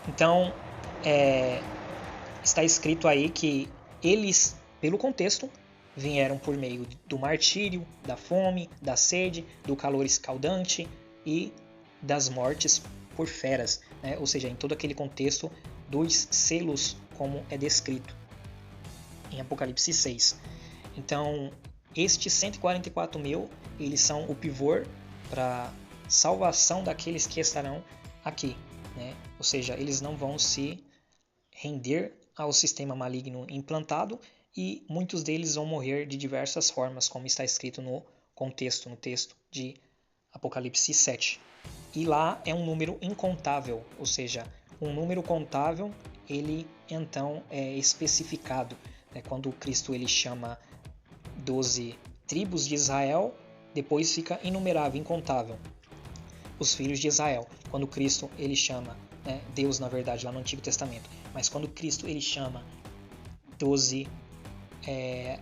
Então, está escrito aí que eles, pelo contexto, vieram por meio do martírio, da fome, da sede, do calor escaldante e das mortes por feras, né? Ou seja, em todo aquele contexto dos selos, como é descrito em Apocalipse 6. Então, estes 144 mil, eles são o pivô para salvação daqueles que estarão aqui, né? Ou seja, eles não vão se render ao sistema maligno implantado e muitos deles vão morrer de diversas formas, como está escrito no texto de Apocalipse 7. E lá é um número incontável, ou seja, um número contável, ele então é especificado, né? Quando Cristo ele chama 12 tribos de Israel, depois fica inumerável, incontável, os filhos de Israel. Quando Cristo ele chama, né, Deus na verdade lá no Antigo Testamento, mas quando Cristo ele chama 12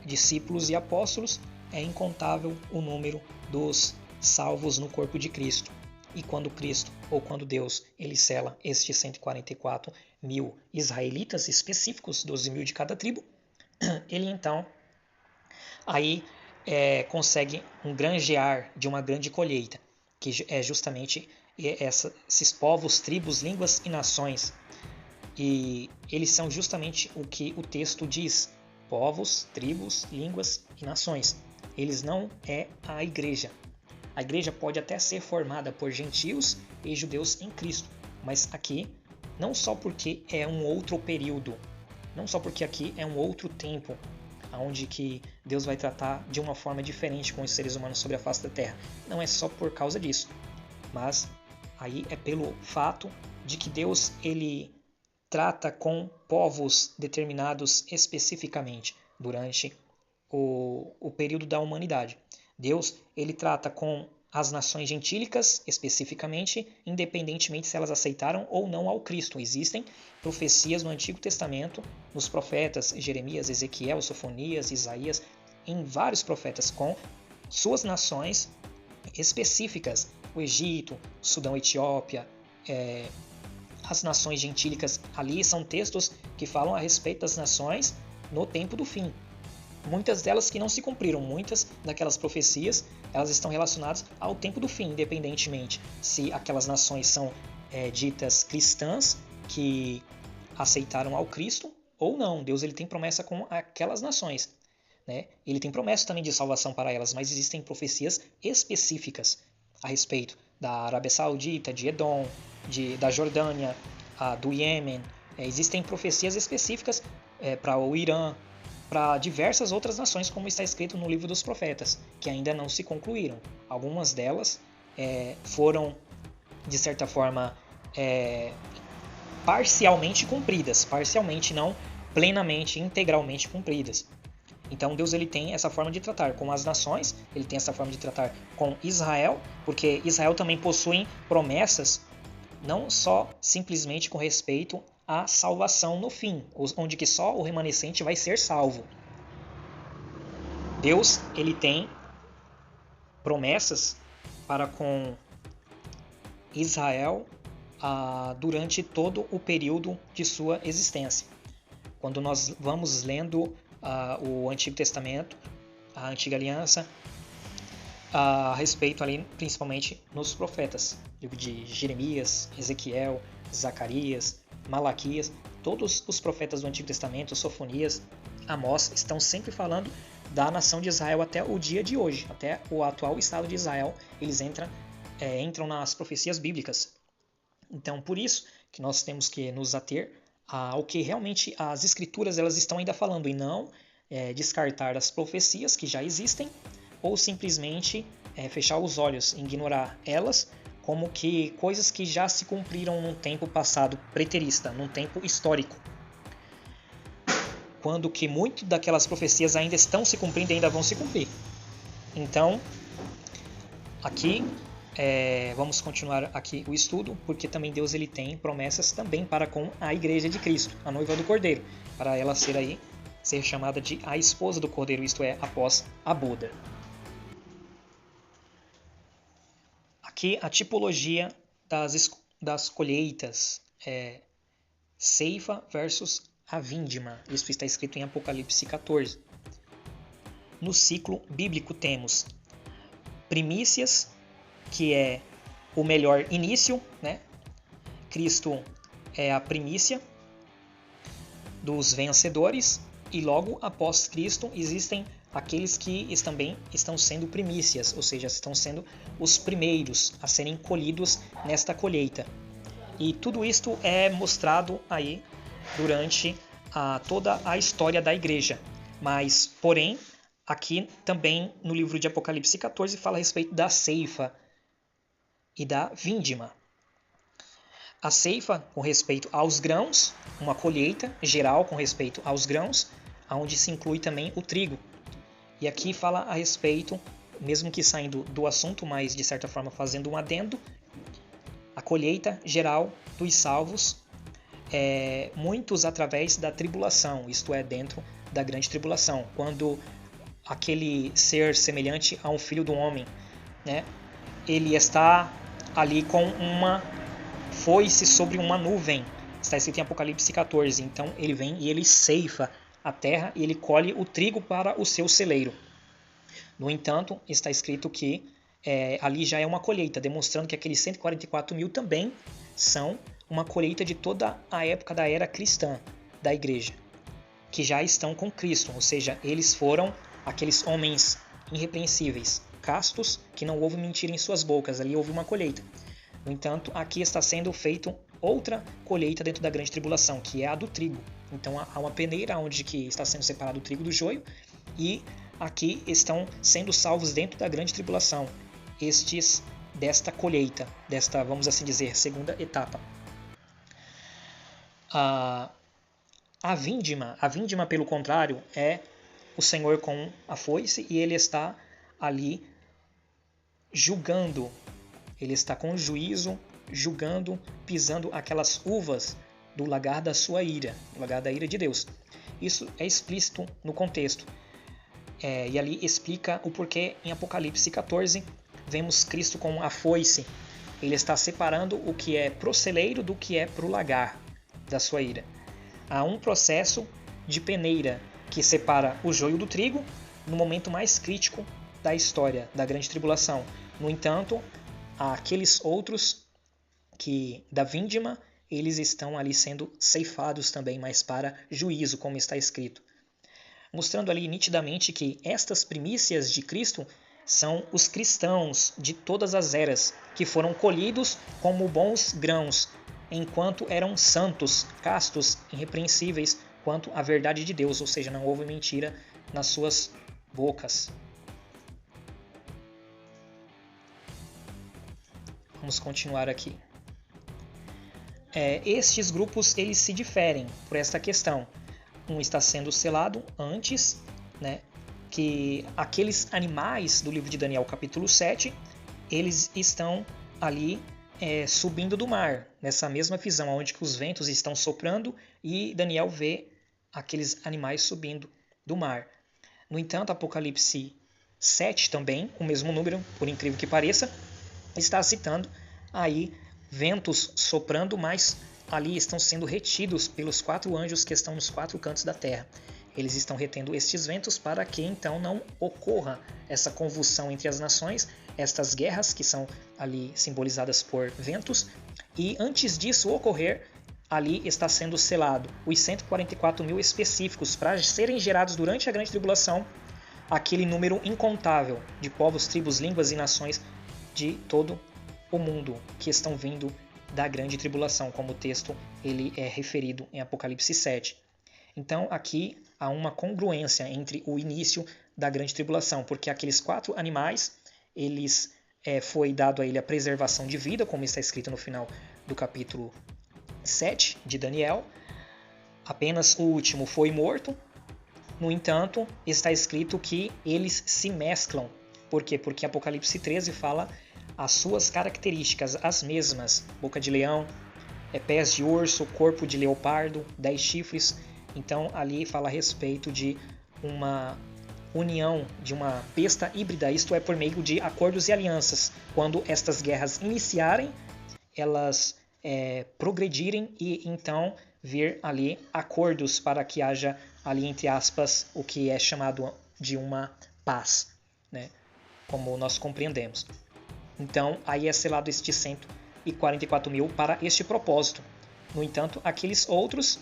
discípulos e apóstolos, é incontável o número dos salvos no corpo de Cristo. E quando Cristo, ou quando Deus, ele sela estes 144 mil israelitas específicos, 12 mil de cada tribo, ele então aí consegue um granjear de uma grande colheita, que é justamente esses povos, tribos, línguas e nações. E eles são justamente o que o texto diz: povos, tribos, línguas e nações. Eles não é a igreja. A igreja pode até ser formada por gentios e judeus em Cristo, mas aqui não só porque é um outro período, não só porque aqui é um outro tempo, onde que Deus vai tratar de uma forma diferente com os seres humanos sobre a face da terra. Não é só por causa disso, mas aí é pelo fato de que Deus ele trata com povos determinados especificamente durante o período da humanidade. Deus ele trata com as nações gentílicas especificamente, independentemente se elas aceitaram ou não ao Cristo. Existem profecias no Antigo Testamento, nos profetas Jeremias, Ezequiel, Sofonias, Isaías, em vários profetas com suas nações específicas, o Egito, o Sudão, Etiópia, as nações gentílicas. Ali são textos que falam a respeito das nações no tempo do fim. Muitas delas que não se cumpriram, muitas daquelas profecias, elas estão relacionadas ao tempo do fim, independentemente se aquelas nações são ditas cristãs, que aceitaram ao Cristo, ou não. Deus ele tem promessa com aquelas nações, né? Ele tem promessa também de salvação para elas, mas existem profecias específicas a respeito da Arábia Saudita, de Edom, da Jordânia, do Iêmen. Existem profecias específicas para o Irã, para diversas outras nações, como está escrito no livro dos profetas, que ainda não se concluíram. Algumas delas foram, de certa forma, parcialmente cumpridas, parcialmente não plenamente, integralmente cumpridas. Então Deus ele tem essa forma de tratar com as nações, ele tem essa forma de tratar com Israel, porque Israel também possui promessas, não só simplesmente com respeito à salvação no fim, onde que só o remanescente vai ser salvo. Deus ele tem promessas para com Israel durante todo o período de sua existência. Quando nós vamos lendo o Antigo Testamento, a Antiga Aliança, a respeito ali, principalmente nos profetas, livro de Jeremias, Ezequiel, Zacarias, Malaquias, todos os profetas do Antigo Testamento, Sofonias, Amós, estão sempre falando da nação de Israel até o dia de hoje, até o atual estado de Israel, eles entram nas profecias bíblicas. Então, por isso que nós temos que nos ater ao que realmente as escrituras elas estão ainda falando, e não descartar as profecias que já existem, ou simplesmente fechar os olhos, ignorar elas como que coisas que já se cumpriram num tempo passado preterista, num tempo histórico, quando que muito daquelas profecias ainda estão se cumprindo e ainda vão se cumprir. Então, aqui vamos continuar aqui o estudo, porque também Deus ele tem promessas também para com a igreja de Cristo, a noiva do Cordeiro, para ela ser chamada de a esposa do Cordeiro, isto é, após a boda. Aqui a tipologia das colheitas ceifa versus a vindima. Isso está escrito em Apocalipse 14. No ciclo bíblico temos primícias, que é o melhor início, né? Cristo é a primícia dos vencedores, e logo após Cristo existem aqueles que também estão sendo primícias, ou seja, estão sendo os primeiros a serem colhidos nesta colheita. E tudo isto é mostrado aí durante toda a história da igreja. Mas, porém, aqui também no livro de Apocalipse 14 fala a respeito da ceifa e da vindima. A ceifa com respeito aos grãos, uma colheita geral com respeito aos grãos, onde se inclui também o trigo. E aqui fala a respeito, mesmo que saindo do assunto, mas de certa forma fazendo um adendo, a colheita geral dos salvos, muitos através da tribulação, isto é, dentro da grande tribulação, quando aquele ser semelhante a um filho do homem, né, ele está ali com uma foice sobre uma nuvem, está escrito em Apocalipse 14, então ele vem e ele ceifa a terra e ele colhe o trigo para o seu celeiro. No entanto, está escrito que ali já é uma colheita, demonstrando que aqueles 144 mil também são uma colheita de toda a época da era cristã da igreja, que já estão com Cristo, ou seja, eles foram aqueles homens irrepreensíveis, castos, que não houve mentira em suas bocas, ali houve uma colheita. No entanto, aqui está sendo feita outra colheita dentro da grande tribulação, que é a do trigo. Então há uma peneira onde que está sendo separado o trigo do joio, e aqui estão sendo salvos dentro da grande tribulação, estes desta colheita, desta, vamos assim dizer, segunda etapa. A vindima, pelo contrário, é o Senhor com a foice, e ele está ali julgando, ele está com juízo, julgando, pisando aquelas uvas do lagar da sua ira, do lagar da ira de Deus. Isso é explícito no contexto. E ali explica o porquê em Apocalipse 14 vemos Cristo com a foice. Ele está separando o que é pro celeiro do que é pro lagar da sua ira. Há um processo de peneira que separa o joio do trigo no momento mais crítico da história da grande tribulação. No entanto, aqueles outros que da vindima, eles estão ali sendo ceifados também, mas para juízo, como está escrito. Mostrando ali nitidamente que estas primícias de Cristo são os cristãos de todas as eras, que foram colhidos como bons grãos, enquanto eram santos, castos, irrepreensíveis quanto à verdade de Deus, ou seja, não houve mentira nas suas bocas. Vamos continuar aqui. Estes grupos eles se diferem por esta questão. Um está sendo selado antes, né, que aqueles animais do livro de Daniel, capítulo 7, eles estão ali subindo do mar, nessa mesma visão, onde que os ventos estão soprando e Daniel vê aqueles animais subindo do mar. No entanto, Apocalipse 7 também, o mesmo número, por incrível que pareça, está citando aí ventos soprando, mas ali estão sendo retidos pelos 4 anjos que estão nos 4 cantos da terra. Eles estão retendo estes ventos para que então não ocorra essa convulsão entre as nações, estas guerras que são ali simbolizadas por ventos, e antes disso ocorrer, ali está sendo selado os 144 mil específicos para serem gerados durante a grande tribulação, aquele número incontável de povos, tribos, línguas e nações de todo o mundo que estão vindo da grande tribulação, como o texto ele é referido em Apocalipse 7. Então aqui há uma congruência entre o início da grande tribulação, porque aqueles 4 animais, eles foi dado a ele a preservação de vida, como está escrito no final do capítulo 7 de Daniel. Apenas o último foi morto. No entanto, está escrito que eles se mesclam. Por quê? Porque Apocalipse 13 fala as suas características, as mesmas: boca de leão, pés de urso, corpo de leopardo, 10 chifres. Então ali fala a respeito de uma união, de uma besta híbrida, isto é, por meio de acordos e alianças. Quando estas guerras iniciarem, elas progredirem e então vir ali acordos para que haja ali, entre aspas, o que é chamado de uma paz, né? Como nós compreendemos. Então, aí é selado este 144 mil para este propósito. No entanto, aqueles outros,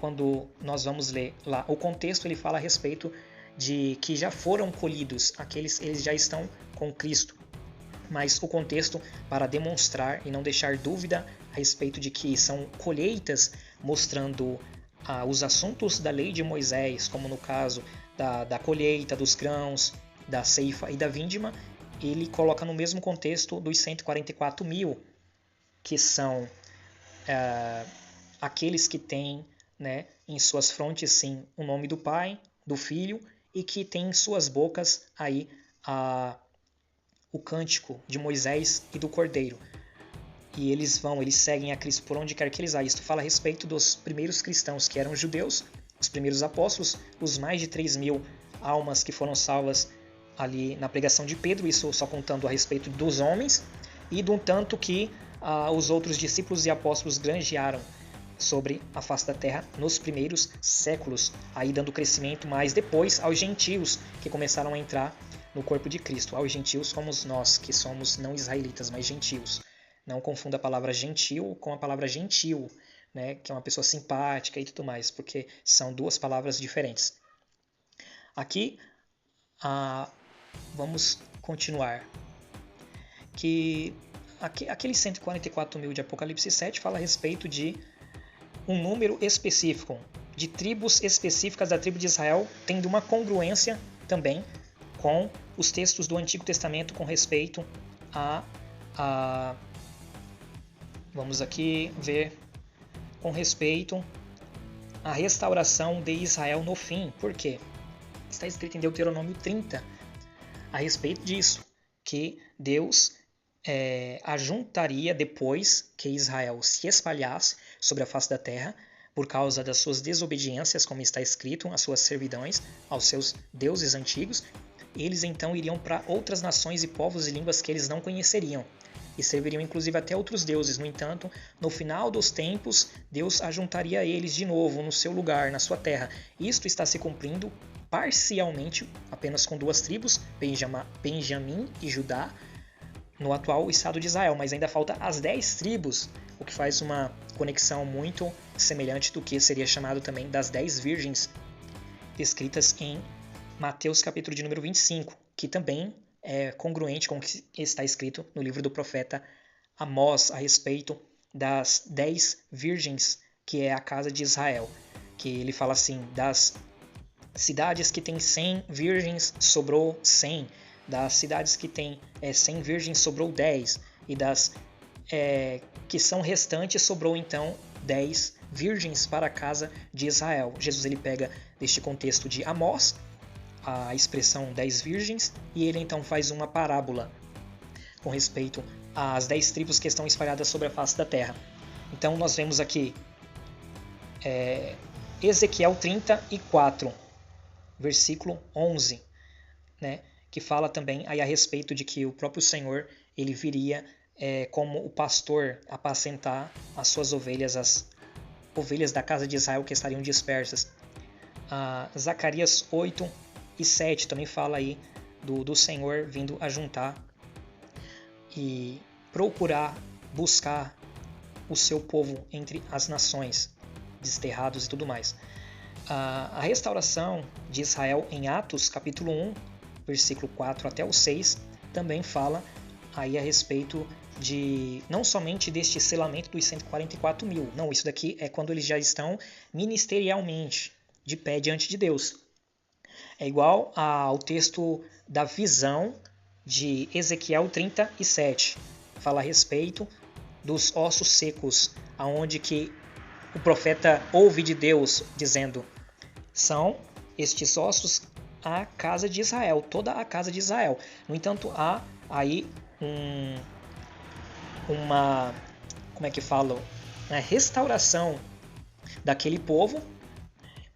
quando nós vamos ler lá o contexto, ele fala a respeito de que já foram colhidos, aqueles eles já estão com Cristo. Mas o contexto para demonstrar e não deixar dúvida a respeito de que são colheitas, mostrando os assuntos da lei de Moisés, como no caso da colheita, dos grãos, da ceifa e da vindima, ele coloca no mesmo contexto dos 144 mil, que são aqueles que têm, né, em suas frontes, sim, o nome do Pai, do Filho, e que têm em suas bocas aí o cântico de Moisés e do Cordeiro. E eles seguem a Cristo por onde quer que eles vá. Isto fala a respeito dos primeiros cristãos, que eram judeus, os primeiros apóstolos, os mais de 3 mil almas que foram salvas ali na pregação de Pedro, isso só contando a respeito dos homens, e do tanto que os outros discípulos e apóstolos granjearam sobre a face da terra nos primeiros séculos, aí dando crescimento mais depois aos gentios que começaram a entrar no corpo de Cristo. Aos gentios somos nós, que somos não israelitas, mas gentios. Não confunda a palavra gentil com a palavra gentil, né, que é uma pessoa simpática e tudo mais, porque são duas palavras diferentes. Aqui, vamos continuar. Que aqueles 144 mil de Apocalipse 7 fala a respeito de um número específico, de tribos específicas da tribo de Israel, tendo uma congruência também com os textos do Antigo Testamento com respeito vamos aqui ver com respeito à restauração de Israel no fim. Por quê? Está escrito em Deuteronômio 30 a respeito disso, que Deus ajuntaria depois que Israel se espalhasse sobre a face da terra por causa das suas desobediências, como está escrito, as suas servidões aos seus deuses antigos. Eles então iriam para outras nações e povos e línguas que eles não conheceriam, e serviriam inclusive até outros deuses. No entanto, no final dos tempos, Deus ajuntaria eles de novo no seu lugar, na sua terra. Isto está se cumprindo parcialmente, apenas com duas tribos, Benjamim e Judá, no atual estado de Israel, mas ainda falta as 10 tribos, o que faz uma conexão muito semelhante do que seria chamado também das 10 virgens, descritas em Mateus capítulo de número 25, que também é congruente com o que está escrito no livro do profeta Amós a respeito das 10 virgens, que é a casa de Israel, que ele fala assim, das cidades que têm 100 virgens sobrou 100, das cidades que têm 100 virgens sobrou 10, e das que são restantes sobrou então 10 virgens para a casa de Israel. Jesus ele pega deste contexto de Amós a expressão 10 virgens, e ele então faz uma parábola com respeito às 10 tribos que estão espalhadas sobre a face da terra. Então nós vemos aqui Ezequiel 34, versículo 11, né, que fala também aí a respeito de que o próprio Senhor ele viria como o pastor apacentar as suas ovelhas, as ovelhas da casa de Israel que estariam dispersas. Zacarias 8 e 7 também fala aí do Senhor vindo ajuntar e procurar, buscar o seu povo entre as nações, desterrados e tudo mais. A restauração de Israel em Atos, capítulo 1, versículo 4 até o 6, também fala aí a respeito de não somente deste selamento dos 144 mil. Não, isso daqui é quando eles já estão ministerialmente de pé diante de Deus. É igual ao texto da visão de Ezequiel 37. Fala a respeito dos ossos secos, aonde que o profeta ouve de Deus dizendo: são estes ossos a casa de Israel, toda a casa de Israel. No entanto, há aí uma restauração daquele povo.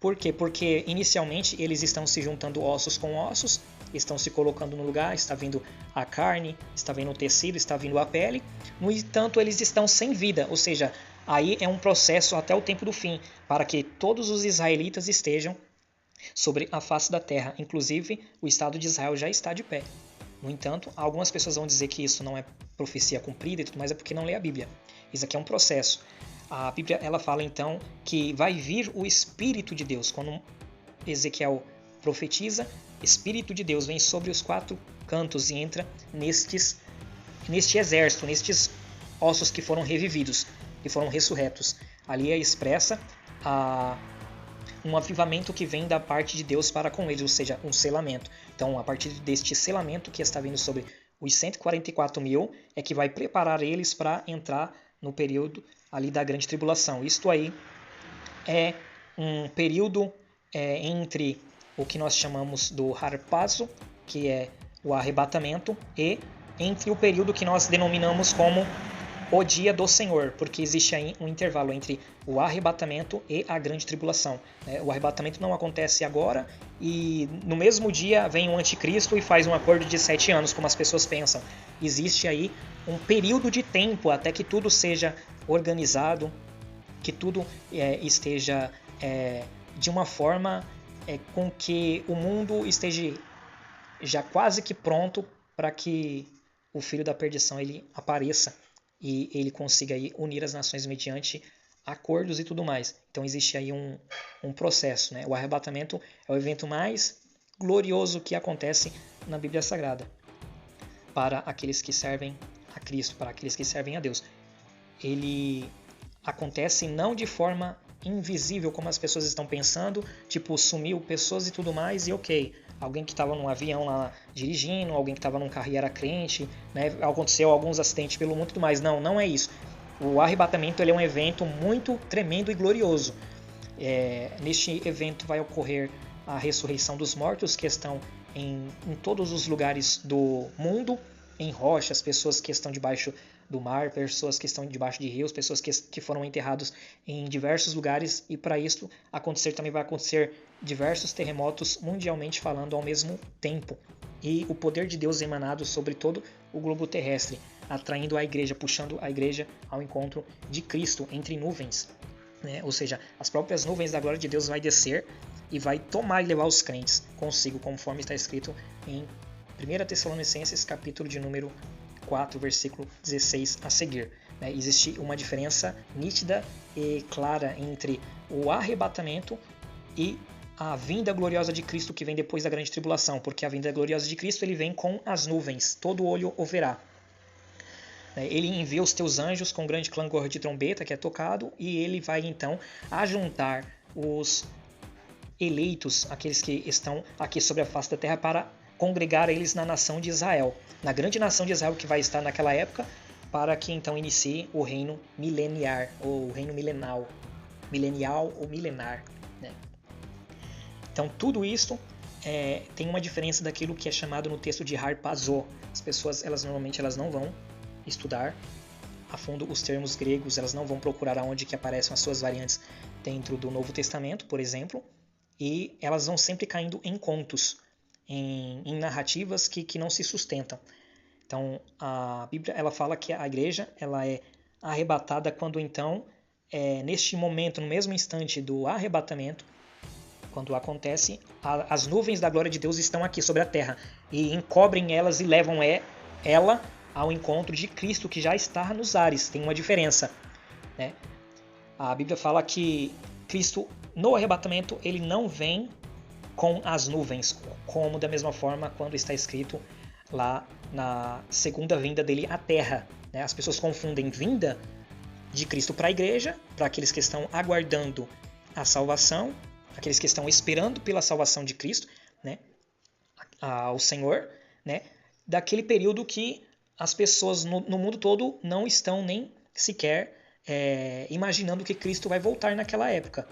Por quê? Porque inicialmente eles estão se juntando ossos com ossos, estão se colocando no lugar, está vindo a carne, está vindo o tecido, está vindo a pele. No entanto, eles estão sem vida, ou seja, aí é um processo até o tempo do fim, para que todos os israelitas estejam sobre a face da terra. Inclusive, o Estado de Israel já está de pé. No entanto, algumas pessoas vão dizer que isso não é profecia cumprida e tudo mais, é porque não lê a Bíblia. Isso aqui é um processo. A Bíblia ela fala então que vai vir o Espírito de Deus. Quando Ezequiel profetiza, Espírito de Deus vem sobre os 4 cantos e entra neste exército, nestes ossos que foram revividos, que foram ressurretos. Ali é expressa um avivamento que vem da parte de Deus para com eles, ou seja, um selamento. Então, a partir deste selamento que está vindo sobre os 144 mil, é que vai preparar eles para entrar no período ali da grande tribulação. Isto aí é um período entre o que nós chamamos do harpazo, que é o arrebatamento, e entre o período que nós denominamos como o dia do Senhor, porque existe aí um intervalo entre o arrebatamento e a grande tribulação. O arrebatamento não acontece agora e no mesmo dia vem o anticristo e faz um acordo de 7 anos, como as pessoas pensam. Existe aí um período de tempo até que tudo seja organizado, que tudo esteja de uma forma com que o mundo esteja já quase que pronto para que o filho da perdição ele apareça e ele consiga aí unir as nações mediante acordos e tudo mais. Então existe aí um processo. O arrebatamento é o evento mais glorioso que acontece na Bíblia Sagrada para aqueles que servem a Cristo, para aqueles que servem a Deus. Ele acontece não de forma invisível como as pessoas estão pensando, tipo sumiu pessoas e tudo mais e ok, alguém que estava num avião lá dirigindo, alguém que estava num carro e era crente, aconteceu alguns acidentes pelo mundo e tudo mais. Não é isso. O arrebatamento ele é um evento muito tremendo e glorioso. Neste evento vai ocorrer a ressurreição dos mortos que estão em todos os lugares do mundo, em rochas, pessoas que estão debaixo do mar, pessoas que estão debaixo de rios, pessoas que foram enterrados em diversos lugares, e para isso também vai acontecer diversos terremotos mundialmente falando ao mesmo tempo. E o poder de Deus emanado sobre todo o globo terrestre, atraindo a igreja, puxando a igreja ao encontro de Cristo entre nuvens. Ou seja, as próprias nuvens da glória de Deus vai descer e vai tomar e levar os crentes consigo, conforme está escrito em 1 Tessalonicenses, capítulo de número 4, versículo 16 a seguir. Existe uma diferença nítida e clara entre o arrebatamento e a vinda gloriosa de Cristo que vem depois da grande tribulação, porque a vinda gloriosa de Cristo ele vem com as nuvens, todo olho o verá. Ele envia os teus anjos com grande clangor de trombeta que é tocado, e ele vai então ajuntar os eleitos, aqueles que estão aqui sobre a face da terra, para congregar eles na nação de Israel, na grande nação de Israel que vai estar naquela época, para que então inicie o reino mileniar, ou o reino milenal ou milenar. Então tudo isso tem uma diferença daquilo que é chamado no texto de harpazo. As pessoas normalmente não vão estudar a fundo os termos gregos, elas não vão procurar aonde que aparecem as suas variantes dentro do Novo Testamento, por exemplo, e elas vão sempre caindo em contos, em narrativas que não se sustentam. Então a Bíblia ela fala que a igreja ela é arrebatada quando então, neste momento, no mesmo instante do arrebatamento, quando acontece, as nuvens da glória de Deus estão aqui sobre a terra e encobrem elas e levam ela ao encontro de Cristo que já está nos ares. Tem uma diferença. A Bíblia fala que Cristo, no arrebatamento, ele não vem com as nuvens, como da mesma forma quando está escrito lá na segunda vinda dele à terra. As pessoas confundem vinda de Cristo para a igreja, para aqueles que estão aguardando a salvação, aqueles que estão esperando pela salvação de Cristo, ao Senhor, daquele período que as pessoas no mundo todo não estão nem sequer imaginando que Cristo vai voltar naquela época.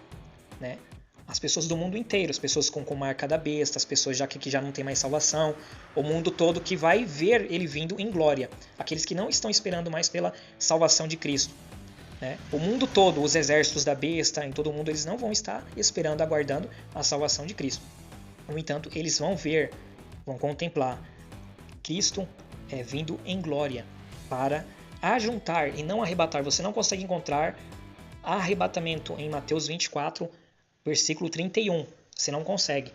As pessoas do mundo inteiro, as pessoas com marca da besta, as pessoas que já não tem mais salvação, o mundo todo que vai ver ele vindo em glória. Aqueles que não estão esperando mais pela salvação de Cristo. O mundo todo, os exércitos da besta, em todo o mundo, eles não vão estar esperando, aguardando a salvação de Cristo. No entanto, eles vão vão contemplar Cristo vindo em glória para ajuntar e não arrebatar. Você não consegue encontrar arrebatamento em Mateus 24, versículo 31. Você não consegue.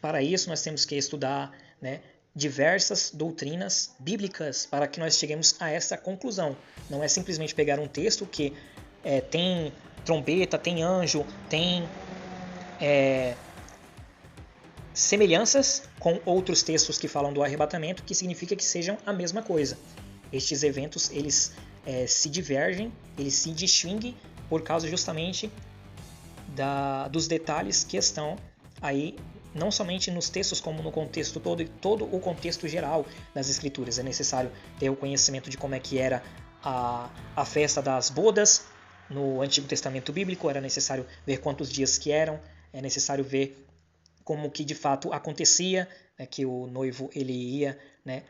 Para isso, nós temos que estudar, né, diversas doutrinas bíblicas para que nós cheguemos a essa conclusão. Não é simplesmente pegar um texto que tem trombeta, tem anjo, tem semelhanças com outros textos que falam do arrebatamento, que significa que sejam a mesma coisa. Estes eventos, eles se divergem, eles se distinguem por causa justamente dos detalhes que estão aí, não somente nos textos, como no contexto todo o contexto geral das Escrituras. É necessário ter o conhecimento de como é que era a festa das bodas no Antigo Testamento Bíblico, era necessário ver quantos dias que eram, é necessário ver como que de fato acontecia, né, que o noivo ele ia, né,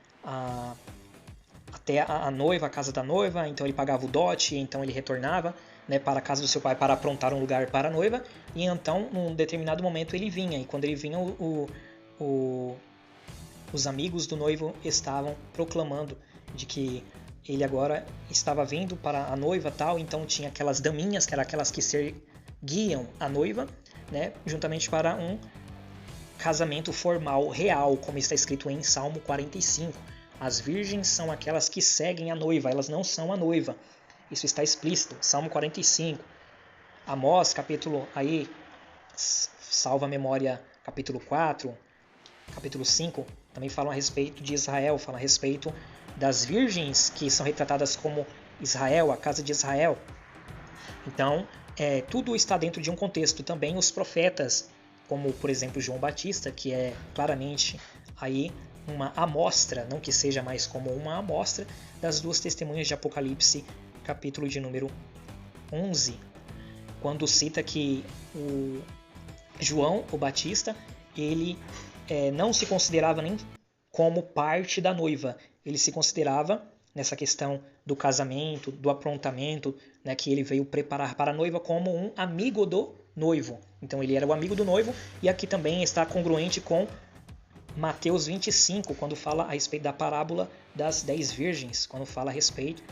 até a noiva, a casa da noiva, então ele pagava o dote, então ele retornava, né, para a casa do seu pai para aprontar um lugar para a noiva, e então num determinado momento ele vinha, e quando ele vinha os amigos do noivo estavam proclamando de que ele agora estava vindo para a noiva, tal, então tinha aquelas daminhas, que eram aquelas que seguiam a noiva, né, juntamente para um casamento formal, real, como está escrito em Salmo 45. As virgens são aquelas que seguem a noiva, elas não são a noiva. Isso está explícito, Salmo 45. Amós, capítulo aí, salva a memória, capítulo 4, capítulo 5, também falam a respeito de Israel, falam a respeito das virgens que são retratadas como Israel, a casa de Israel. Então, tudo está dentro de um contexto. Também os profetas, como por exemplo João Batista, que é claramente aí uma amostra, não que seja mais como uma amostra, das duas testemunhas de Apocalipse, capítulo de número 11, quando cita que o João, o Batista, ele não se considerava nem como parte da noiva, ele se considerava, nessa questão do casamento, do aprontamento, né, que ele veio preparar para a noiva, como um amigo do noivo. Então ele era o amigo do noivo, e aqui também está congruente com Mateus 25, quando fala a respeito da parábola das 10 virgens, quando fala a respeito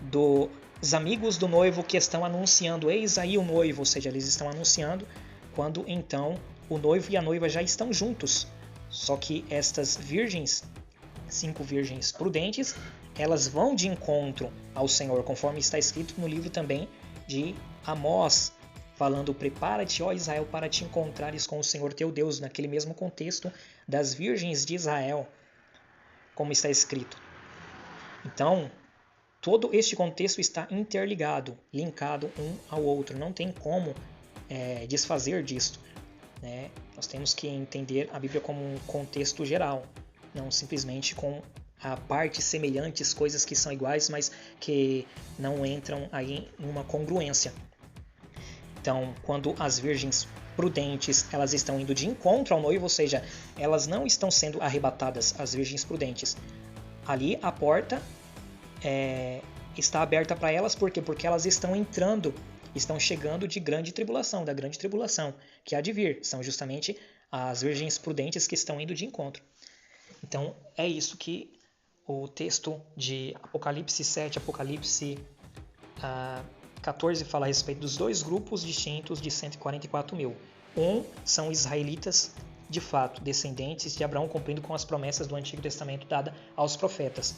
dos amigos do noivo que estão anunciando, eis aí o noivo, ou seja, eles estão anunciando quando então o noivo e a noiva já estão juntos. Só que estas virgens, 5 virgens prudentes, elas vão de encontro ao Senhor, conforme está escrito no livro também de Amós, falando: prepara-te, ó Israel, para te encontrares com o Senhor teu Deus, naquele mesmo contexto das virgens de Israel, como está escrito. Então, todo este contexto está interligado, linkado um ao outro, não tem como desfazer disto, né? Nós temos que entender a Bíblia como um contexto geral, não simplesmente com a partes semelhantes, coisas que são iguais, mas que não entram aí em uma congruência. Então, quando as virgens prudentes elas estão indo de encontro ao noivo, ou seja, elas não estão sendo arrebatadas, as virgens prudentes. Ali a porta está aberta para elas, por quê? Porque elas estão entrando, estão chegando de grande tribulação, da grande tribulação que há de vir. São justamente as virgens prudentes que estão indo de encontro. Então, é isso que o texto de Apocalipse 7, Apocalipse 14 fala a respeito dos dois grupos distintos de 144 mil. Um são israelitas, de fato, descendentes de Abraão, cumprindo com as promessas do Antigo Testamento dadas aos profetas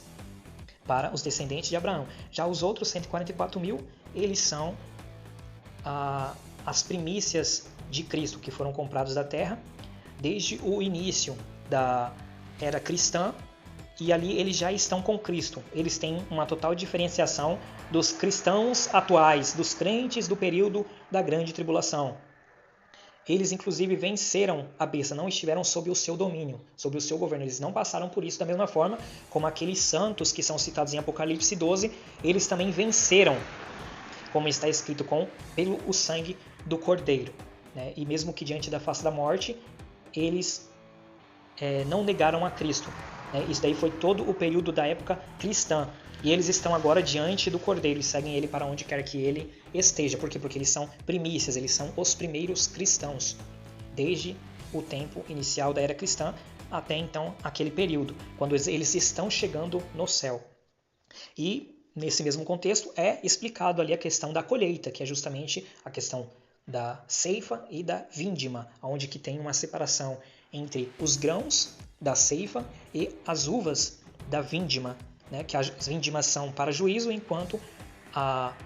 para os descendentes de Abraão. Já os outros 144 mil, eles são as primícias de Cristo, que foram comprados da terra desde o início da era cristã, e ali eles já estão com Cristo. Eles têm uma total diferenciação dos cristãos atuais, dos crentes do período da grande tribulação. Eles inclusive venceram a besta, não estiveram sob o seu domínio, sob o seu governo. Eles não passaram por isso da mesma forma como aqueles santos que são citados em Apocalipse 12, eles também venceram, como está escrito, pelo sangue do Cordeiro, né? E mesmo que diante da face da morte, eles não negaram a Cristo. Isso daí foi todo o período da época cristã. E eles estão agora diante do Cordeiro e seguem ele para onde quer que ele esteja. Por quê? Porque eles são primícias, eles são os primeiros cristãos. Desde o tempo inicial da era cristã até então aquele período, quando eles estão chegando no céu. E nesse mesmo contexto é explicado ali a questão da colheita, que é justamente a questão da ceifa e da vindima, onde que tem uma separação entre os grãos da ceifa e as uvas da vindima, né? Que as vindimas são para juízo, enquanto a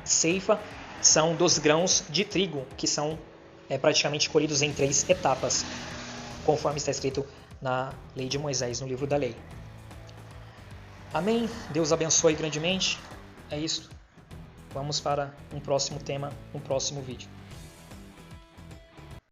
ceifa são dos grãos de trigo, que são praticamente colhidos em 3 etapas, conforme está escrito na lei de Moisés, no livro da lei. Amém? Deus abençoe grandemente. É isso. Vamos para um próximo tema, um próximo vídeo.